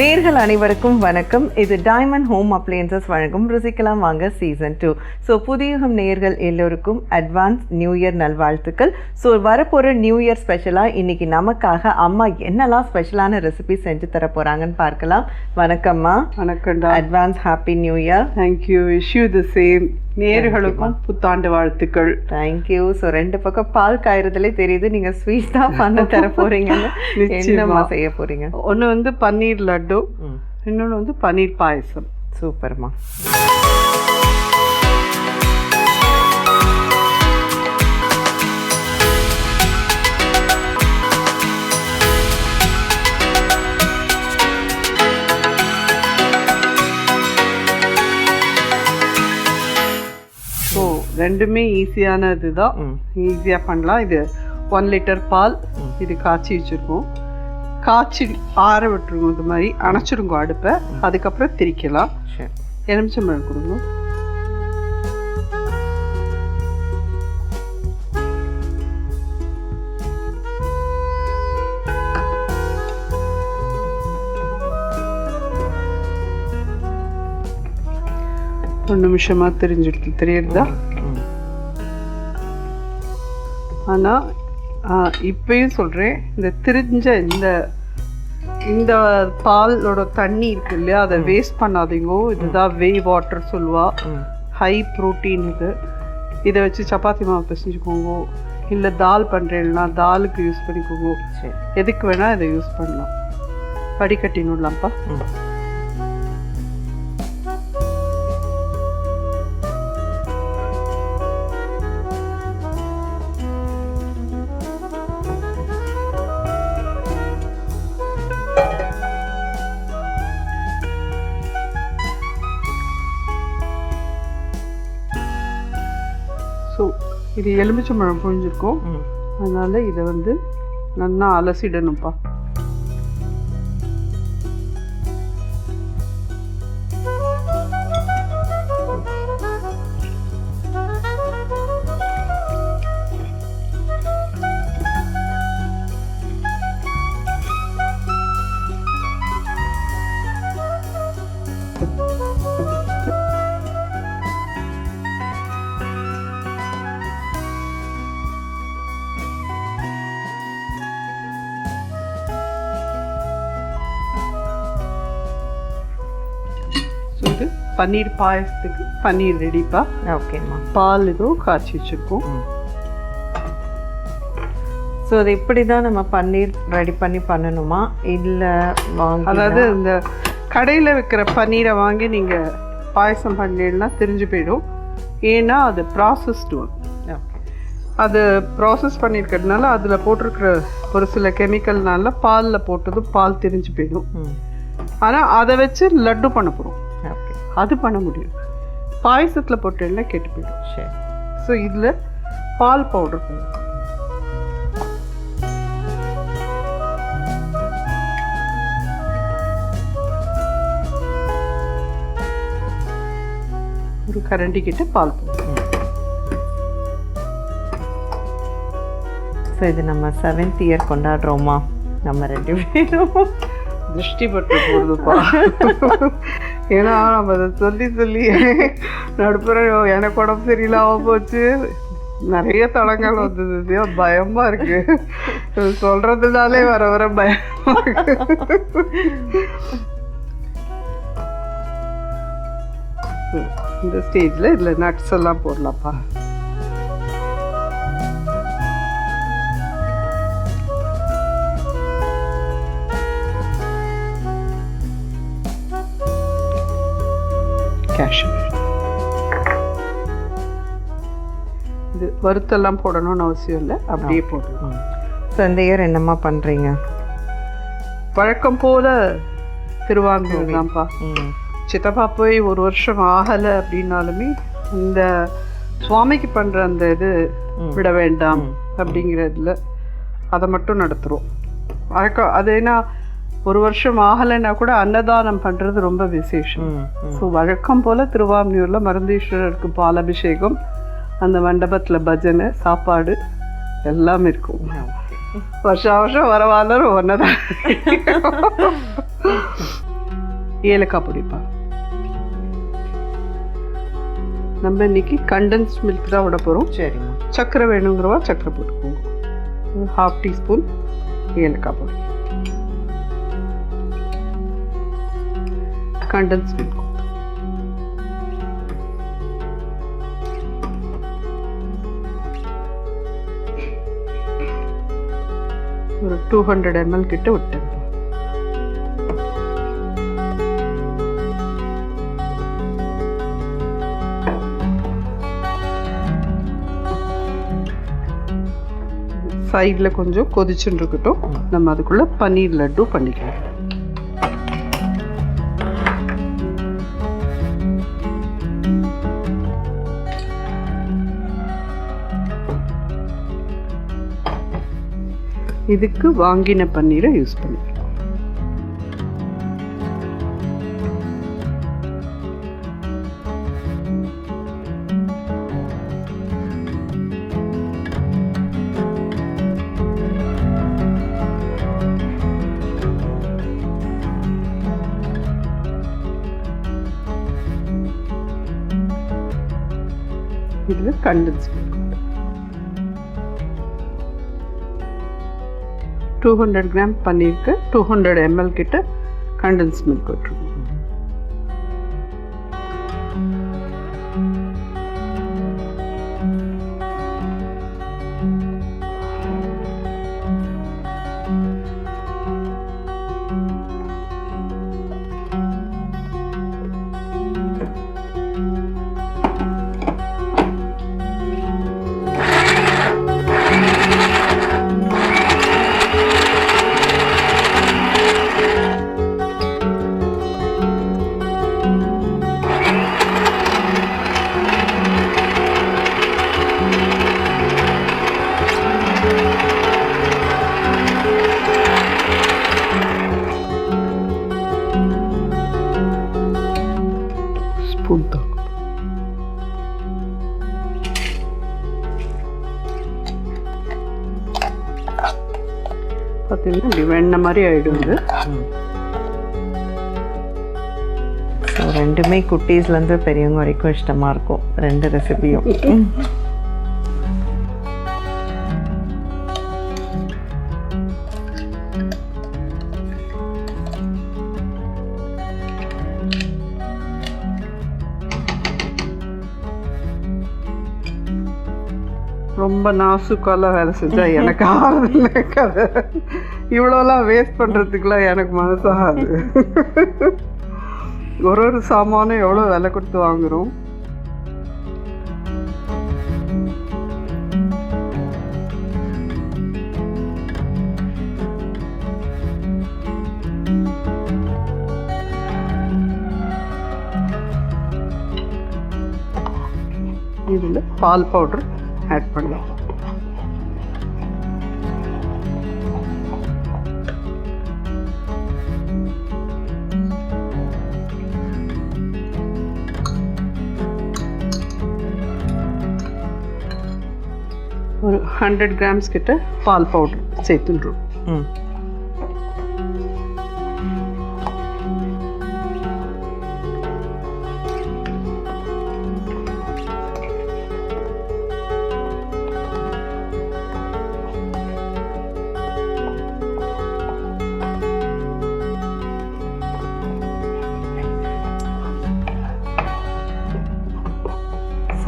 நேர்கள் அனைவருக்கும் வணக்கம். இது டைமண்ட் ஹோம் அப்ளையன்சஸ் வழங்கும் ருசிக்கலாம் வாங்க சீசன் 2. ஸோ புதியுகம் நேர்கள் எல்லோருக்கும் அட்வான்ஸ் நியூ இயர் நல்வாழ்த்துக்கள். ஸோ வரப்போகிற நியூ இயர் ஸ்பெஷலாக இன்னைக்கு நமக்காக அம்மா என்னெல்லாம் ஸ்பெஷலான ரெசிபி செஞ்சு தர போகிறாங்கன்னு பார்க்கலாம். வணக்கம்மா. வணக்கம்டா. Advance happy new year. Thank you. Wish you the same. நேர்களுக்கும் புத்தாண்டு வாழ்த்துக்கள். தேங்க்யூ. ஸோ ரெண்டு பக்கம் பால் காய்றதுலே தெரியுது நீங்கள் ஸ்வீட் தான் பண்ண தர போகிறீங்கன்னு. என்னம்மா செய்ய போகிறீங்க? ஒன்று வந்து பன்னீர் லட்டு, இன்னொன்று வந்து பன்னீர் பாயசம். சூப்பர்மா. ஸோ ரெண்டுமே ஈஸியானது தான், ஈஸியாக பண்ணலாம். இது 1 லிட்டர் பால், இது காய்ச்சி வச்சுருக்கோம். காய்ச்சி ஆற விட்டுருங்க, இது மாதிரி அணைச்சிருங்க அடுப்பை. அதுக்கப்புறம் திரிக்கலாம். எலுமிச்சம்பழம் கொடுங்க. ஒரு நிமிஷமா தெரிஞ்சிடுது, தெரியுதா? ஆனால் இப்பயும் சொல்கிறேன், இந்த திரிஞ்ச இந்த பாலோட தண்ணி இருக்கு இல்லையா, அதை வேஸ்ட் பண்ணாதீங்க. இதுதான் வே வாட்டர் சொல்லுவா, ஹை ப்ரோட்டீன் இது. இதை வச்சு சப்பாத்தி மாவு பிசைஞ்சுக்கோங்க, இல்லை தால் பண்ணுறேன்னா தாலுக்கு யூஸ் பண்ணிக்கோங்க. எதுக்கு வேணால் இதை யூஸ் பண்ணலாம். வடிகட்டினுடலாம்ப்பா. ஸோ இது எலுமிச்சம்பழம் புழிஞ்சிருக்கோம், அதனால் இதை வந்து நல்லா அலசிடணும்ப்பா. இது பன்னீர் பாயசத்துக்கு பன்னீர் ரெடிப்பா. ஓகேம்மா. பால் இதுவும் காய்ச்சி வச்சுருக்கோம். ஸோ அது இப்படி தான் நம்ம பன்னீர் ரெடி பண்ணணுமா, இல்லை அதாவது இந்த கடையில் வைக்கிற பன்னீரை வாங்கி நீங்கள் பாயசம் பண்ணிடனா தெரிஞ்சு போயிடும். ஏன்னா அது ப்ராசஸ்டு ஒன். அது ப்ராசஸ் பண்ணியிருக்கிறதுனால அதில் போட்டிருக்கிற ஒரு சில கெமிக்கல்னால பாலில் போட்டதும் பால் தெரிஞ்சு போயிடும். ஆனால் அதை வச்சு லட்டு பண்ண போகிறோம், அது பண்ண முடியும். பாயசத்தில் போட்டேன்னா கெட்டு போயிடும். சரி. ஸோ இதில் பால் பவுடர் போடும். ஒரு கரண்டி கிட்ட பால் போடும். ஸோ இது நம்ம 7th இயர் கொண்டாடுறோமா நம்ம 2 பேரும். திருஷ்டி பட்டு போடுதுப்பா. ஏன்னா நம்ம அதை சொல்லி நடுப்புற எனக்கு உடம்பு சரியில்லாம போச்சு, நிறைய தடங்கள் வந்தது. பயமா இருக்கு சொல்றதுனாலே வர பயமா இருக்கு. இந்த ஸ்டேஜ்ல இதுல நட்ஸ் எல்லாம் போடலாம்ப்பா. இது வறுத்தெல்லாம் போடணும்னு அவசியம் இல்லை, அப்படியே போடணும். ஸோ இந்த இயர் என்னம்மா பண்ணுறீங்க? வழக்கம் போல திருவாங்கூர் தான்ப்பா. சித்தப்பா போய் 1 வருஷம் ஆகலை அப்படின்னாலுமே இந்த சுவாமிக்கு பண்ணுற அந்த இது விட வேண்டாம் அப்படிங்கிறதுல அதை மட்டும் நடத்துகிறோம். வழக்கம் அது ஏன்னா 1 வருஷம் ஆகலைன்னா கூட அன்னதானம் பண்ணுறது ரொம்ப விசேஷம். ஸோ வழக்கம் போல் திருவான்மியூரில் மருந்தீஸ்வரருக்கு பாலாபிஷேகம், அந்த மண்டபத்தில் பஜனை, சாப்பாடு எல்லாம் இருக்கும். வருஷம் வருஷம் வரவாலும் ஒன்று தான். ஏலக்காய் பொடிப்பா. நம்ம இன்னைக்கு கண்டன்ஸ் மில்க் தான் விட போகிறோம். சரிம்மா. சர்க்கரை வேணுங்கிறவா சர்க்கரை போட்டுக்கோங்க. 1/2 டீஸ்பூன் ஏலக்காய் பொடி, கண்டன்ஸ் மில்க், ஒரு 200 ml கிட்ட விட்டேன். சைடில் கொஞ்சம் கொதிச்சுன்னு இருக்கட்டும். நம்ம அதுக்குள்ளே பன்னீர் லட்டு பண்ணிக்கலாம். இதுக்கு வாங்கின பன்னீரை யூஸ் பண்ணிக்கலாம். இதில் கண்டன்ஸ் மில்க் 200 கிராம் பன்னீருக்கு 200 ml கிட்ட கண்டன்ஸ் மில்க் விட்டுருக்கோம். ஸ்பூன் தான் பார்த்தீங்கன்னா இப்படி வெண்ணெய் மாதிரி ஆயிடுது. ரெண்டுமே குட்டீஸ்லேருந்து பெரியவங்க வரைக்கும் இஷ்டமாக இருக்கும், ரெண்டு ரெசிபியும். ரொம்ப நாசுக்காலாம் வேலை செஞ்சா எனக்கு ஆறுதல் இருக்காது. இவ்வளோலாம் வேஸ்ட் பண்ணுறதுக்குலாம் எனக்கு மனசாகாது. ஒரு சாமானும் எவ்வளோ விலை கொடுத்து வாங்குகிறோம். இதில் பால் பவுடர் ஆட் பண்ணலாம். ஒரு 100 கிராம்ஸ் கிட்ட பால் பவுடர் சேர்த்துன்றோம்.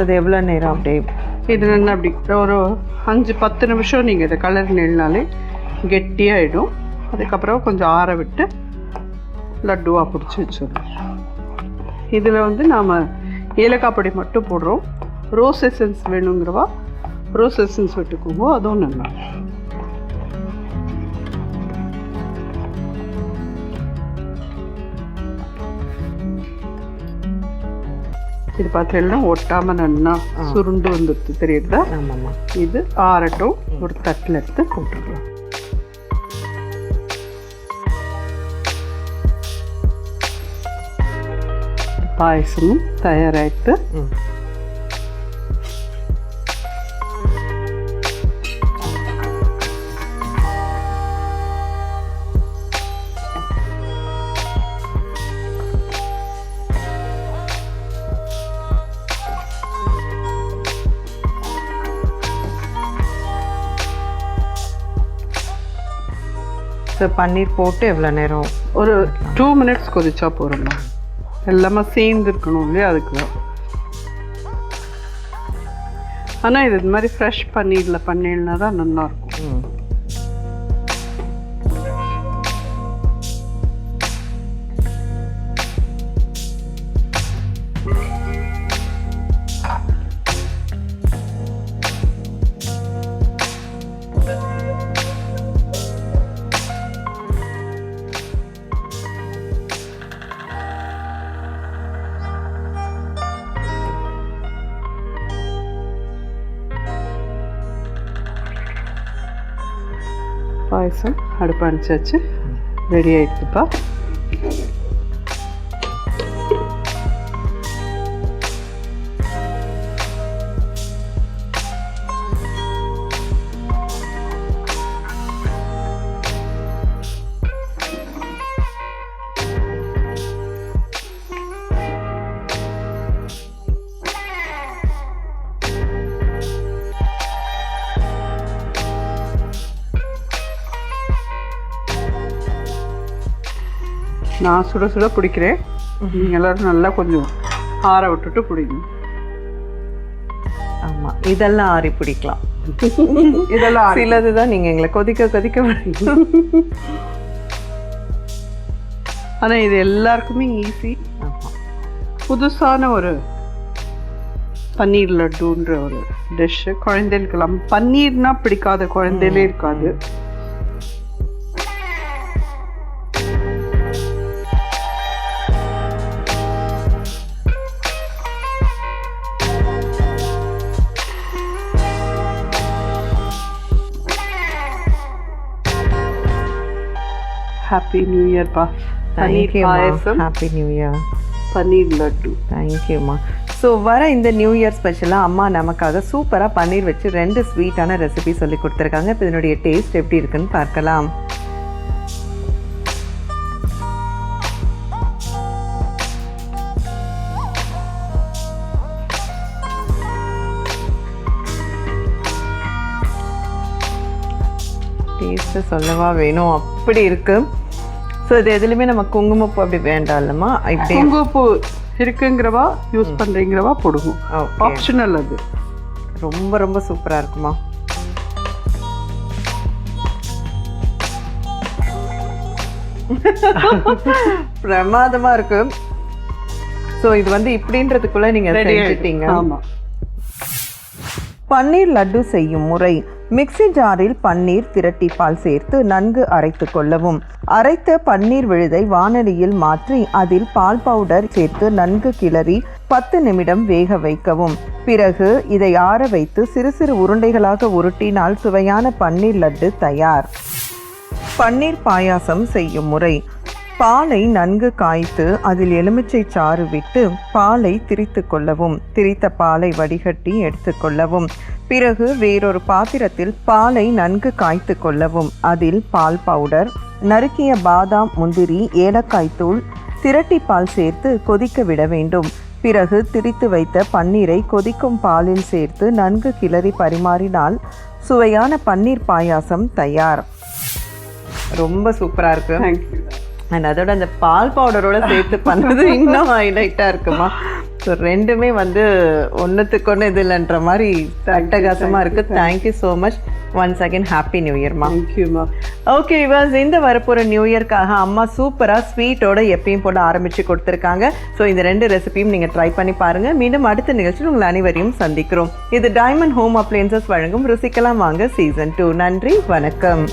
அது எவ்வளோ நேரம் அப்படியே இது என்ன அப்படி ஒரு 5-10 நிமிஷம் நீங்கள் இதை கலர் நின்னாலே கெட்டியாகிடும். அதுக்கப்புறம் கொஞ்சம் ஆற விட்டு லட்டுவாக பிடிச்சி வச்சிடணும். இதில் வந்து நாம் ஏலக்காய் பொடி மட்டும் போடுறோம். ரோஸ் எசன்ஸ் வேணுங்கிறவா ரோஸ் எசன்ஸ் விட்டுக்குவோம், அதுவும் நல்லா. இது பார்த்தீங்கன்னா ஒட்டாமல் நல்லா சுருண்டு வந்துடுது, தெரியுதா? ஆமாம்மா. இது ஆறட்டும், ஒரு தட்டில் எடுத்து போட்டுக்கலாம். பாயசமும் தயாராகிட்டு ஸோ பன்னீர் போட்டு எவ்வளோ நேரம்? ஒரு 2 minutes கொதிச்சா போகிறோம்மா. எல்லாமே சேர்ந்து இருக்கணும் இல்லையா, அதுக்கு தான். ஆனால் இது மாதிரி ஃப்ரெஷ் பன்னீரில் பண்ணினா தான் நல்லாயிருக்கும். பாயசம் அடுப்பு அனுப்பிச்சாச்சு, ரெடி ஆகிடுதுப்பா. நான் சுட சுட பிடிக்கிறேன், நீங்கள் எல்லோரும் நல்லா கொஞ்சம் ஆற விட்டுட்டு பிடிக்கணும். ஆமாம், இதெல்லாம் ஆறி பிடிக்கலாம். இதெல்லாம் சிலது தான் நீங்கள் எங்களை கொதிக்க கொதிக்க ஆனால் இது எல்லாருக்குமே ஈஸி. புதுசான ஒரு பன்னீர் லட்டுன்ற ஒரு டிஷ்ஷு குழந்தைகளுக்கெல்லாம். பன்னீர்னா பிடிக்காத குழந்தையிலே இருக்காது. ஹாப்பி நியூ இயர்ப்பா. Paneer payasam, happy new year, paneer laddu. தேங்க்யூம்மா. ஸோ வர இந்த நியூ இயர் ஸ்பெஷலாக அம்மா நமக்காக சூப்பராக பன்னீர் வச்சு 2 ஸ்வீட்டான ரெசிபி சொல்லி கொடுத்துருக்காங்க. இப்போ இதனுடைய டேஸ்ட் எப்படி இருக்குன்னு பார்க்கலாம். டேஸ்ட்டு சொல்லவா வேணும், அப்படி இருக்கு. ஸோ இது எதுலையுமே நம்ம குங்குமப்பூ அப்படி வேண்டாம் இல்லைம்மா? இப்படி குங்குமப்பூ இருக்குங்கிறவா யூஸ் பண்ணுறீங்கிறவா போடுவோம், ஆப்ஷனல். அது ரொம்ப ரொம்ப சூப்பராக இருக்குமா. பிரமாதமாக இருக்கு. ஸோ இது வந்து இப்படின்றதுக்குள்ளே நீங்கள் செஞ்சுட்டீங்க. ஆமாம். பன்னீர் லட்டு செய்யும் முறை: மிக்ஸி ஜாரில் பன்னீர் திரட்டி பால் சேர்த்து நன்கு அரைத்து கொள்ளவும். அரைத்த பன்னீர் விழுதை வாணலியில் மாற்றி அதில் பால் பவுடர் சேர்த்து நன்கு கிளறி 10 நிமிடம் வேக வைக்கவும். பிறகு இதை ஆற வைத்து சிறு சிறு உருண்டைகளாக உருட்டினால் சுவையான பன்னீர் லட்டு தயார். பன்னீர் பாயாசம் செய்யும் முறை: பாலை நன்கு காய்த்து அதில் எலுமிச்சை சாறு விட்டு பாலை திரித்து கொள்ளவும். திரித்த பாலை வடிகட்டி எடுத்துக்கொள்ளவும். பிறகு வேறொரு பாத்திரத்தில் பாலை நன்கு காய்த்து கொள்ளவும். அதில் பால் பவுடர், நறுக்கிய பாதாம், முந்திரி, ஏலக்காய் தூள், திரட்டி பால் சேர்த்து கொதிக்க விட வேண்டும். பிறகு திரித்து வைத்த பன்னீரை கொதிக்கும் பாலில் சேர்த்து நன்கு கிளறி பரிமாறினால் சுவையான பன்னீர் பாயாசம் தயார். ரொம்ப சூப்பராக இருக்கு. தேங்க்யூ. அண்ட் அதோட அந்த பால் பவுடரோட சேர்த்து பண்ணது இன்னும் ஹைலைட்டாக இருக்குமா. ஸோ ரெண்டுமே வந்து ஒன்றுத்துக்கு ஒன்று இது இல்லைன்ற மாதிரி அட்டகாசமாக இருக்குது. Thank you so much. Once again happy new இயர்மா. தேங்க்யூமா. ஓகே விவர்ஸ், இந்த வரப்போகிற நியூ இயர்க்காக அம்மா சூப்பராக ஸ்வீட்டோட எப்பயும் போட ஆரம்பித்து கொடுத்துருக்காங்க. ஸோ இந்த 2 ரெசிபியும் நீங்கள் ட்ரை பண்ணி பாருங்கள். மீண்டும் அடுத்த நிகழ்ச்சியில் உங்கள் அனைவரையும் சந்திக்கிறோம். இது டைமண்ட் ஹோம் அப்ளையன்சஸ் வழங்கும் ருசிக்கலாம் வாங்க சீசன் 2. நன்றி, வணக்கம்.